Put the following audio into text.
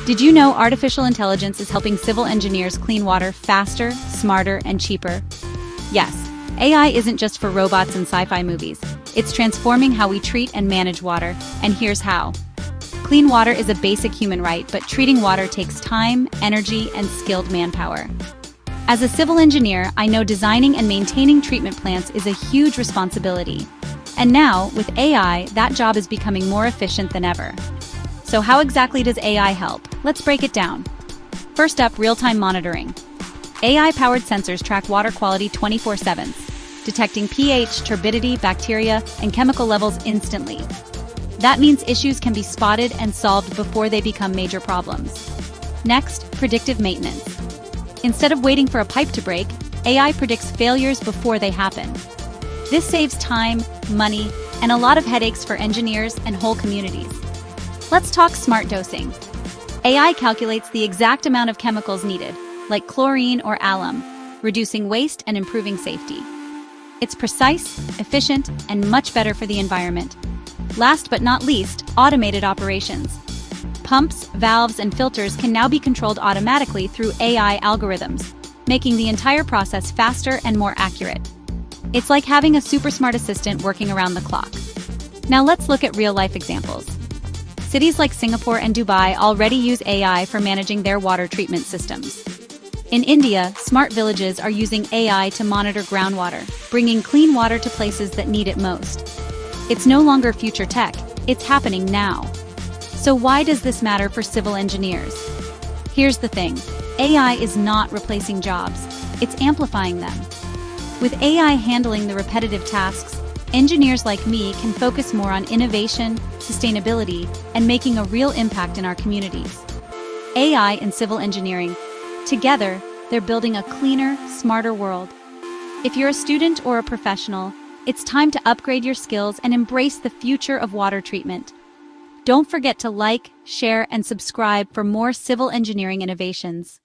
Did you know artificial intelligence is helping civil engineers clean water faster, smarter, and cheaper? Yes, AI isn't just for robots and sci-fi movies. It's transforming how we treat and manage water, and here's how. Clean water is a basic human right, but treating water takes time, energy, and skilled manpower. As a civil engineer, I know designing and maintaining treatment plants is a huge responsibility. And now, with AI, that job is becoming more efficient than ever. So how exactly does AI help? Let's break it down. First up, real-time monitoring. AI-powered sensors track water quality 24/7, detecting pH, turbidity, bacteria, and chemical levels instantly. That means issues can be spotted and solved before they become major problems. Next, predictive maintenance. Instead of waiting for a pipe to break, AI predicts failures before they happen. This saves time, money, and a lot of headaches for engineers and whole communities. Let's talk smart dosing. AI calculates the exact amount of chemicals needed, like chlorine or alum, reducing waste and improving safety. It's precise, efficient, and much better for the environment. Last but not least, automated operations. Pumps, valves, and filters can now be controlled automatically through AI algorithms, making the entire process faster and more accurate. It's like having a super smart assistant working around the clock. Now let's look at real-life examples. Cities like Singapore and Dubai already use AI for managing their water treatment systems. In India, smart villages are using AI to monitor groundwater, bringing clean water to places that need it most. It's no longer future tech, it's happening now. So why does this matter for civil engineers? Here's the thing, AI is not replacing jobs, it's amplifying them. With AI handling the repetitive tasks, engineers like me can focus more on innovation, sustainability, and making a real impact in our communities. AI and civil engineering, together, they're building a cleaner, smarter world. If you're a student or a professional, it's time to upgrade your skills and embrace the future of water treatment. Don't forget to like, share, and subscribe for more civil engineering innovations.